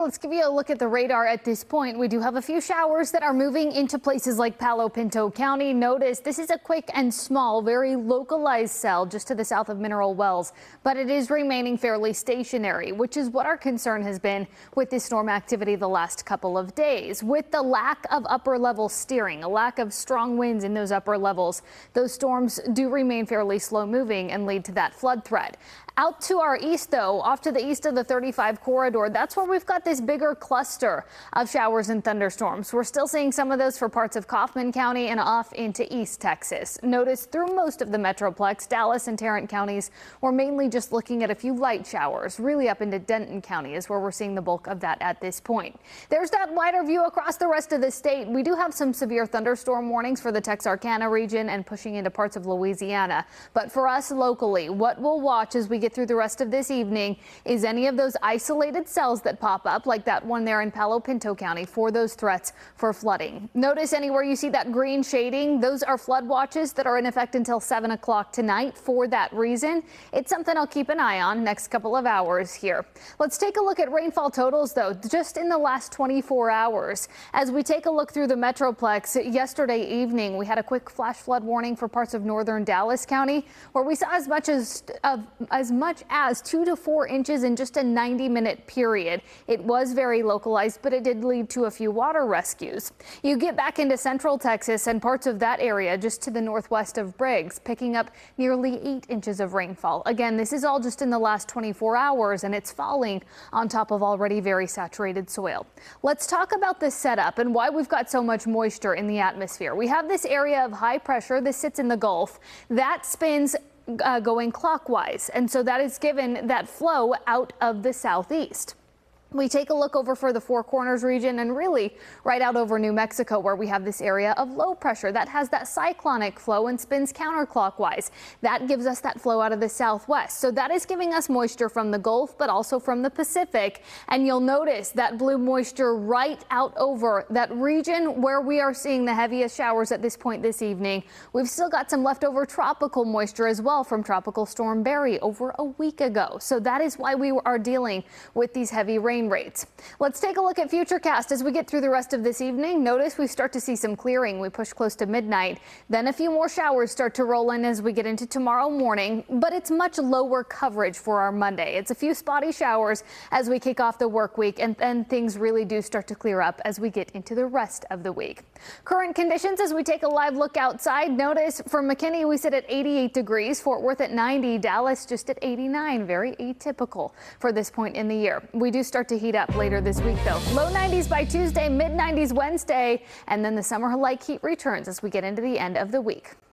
Let's give you a look at the radar at this point. We do have a few showers that are moving into places like Palo Pinto County. Notice this is a quick and small, very localized cell just to the south of Mineral Wells, but it is remaining fairly stationary, which is what our concern has been with this storm activity the last couple of days. With the lack of upper level steering, a lack of strong winds in those upper levels, those storms do remain fairly slow moving and lead to that flood threat. Out to our east, though, off to the east of the 35 corridor, that's where we've got this bigger cluster of showers and thunderstorms. We're still seeing some of those for parts of Kaufman County and off into East Texas. Notice through most of the Metroplex, Dallas and Tarrant counties, we're mainly just looking at a few light showers. Really up into Denton County is where we're seeing the bulk of that at this point. There's that wider view across the rest of the state. We do have some severe thunderstorm warnings for the Texarkana region and pushing into parts of Louisiana. But for us locally, what we'll watch as we get through the rest of this evening is any of those isolated cells that pop up, like that one there in Palo Pinto County, for those threats for flooding. Notice anywhere you see that green shading, those are flood watches that are in effect until 7 o'clock tonight. For that reason, it's something I'll keep an eye on next couple of hours here. Let's take a look at rainfall totals, though, just in the last 24 hours. As we take a look through the Metroplex, yesterday evening, we had a quick flash flood warning for parts of northern Dallas County, where we saw as much as 2 to 4 inches in just a 90-minute period. It was very localized, but it did lead to a few water rescues. You get back into central Texas and parts of that area just to the northwest of Briggs, picking up nearly 8 inches of rainfall. Again, this is all just in the last 24 hours, and it's falling on top of already very saturated soil. Let's talk about the setup and why we've got so much moisture in the atmosphere. We have this area of high pressure. This sits in the Gulf. That spins going clockwise, and so that is given that flow out of the southeast. We take a look over for the Four Corners region and really right out over New Mexico, where we have this area of low pressure that has that cyclonic flow and spins counterclockwise. That gives us that flow out of the southwest. So that is giving us moisture from the Gulf, but also from the Pacific. And you'll notice that blue moisture right out over that region where we are seeing the heaviest showers at this point this evening. We've still got some leftover tropical moisture as well from Tropical Storm Barry over a week ago. So that is why we are dealing with these heavy rain rates. Let's take a look at Futurecast as we get through the rest of this evening. Notice we start to see some clearing. We push close to midnight. Then a few more showers start to roll in as we get into tomorrow morning, but it's much lower coverage for our Monday. It's a few spotty showers as we kick off the work week, and then things really do start to clear up as we get into the rest of the week. Current conditions as we take a live look outside. Notice for McKinney, we sit at 88 degrees, Fort Worth at 90, Dallas just at 89. Very atypical for this point in the year. We do start to heat up later this week, though. Low 90s by Tuesday, mid 90s Wednesday, and then the summer-like heat returns as we get into the end of the week.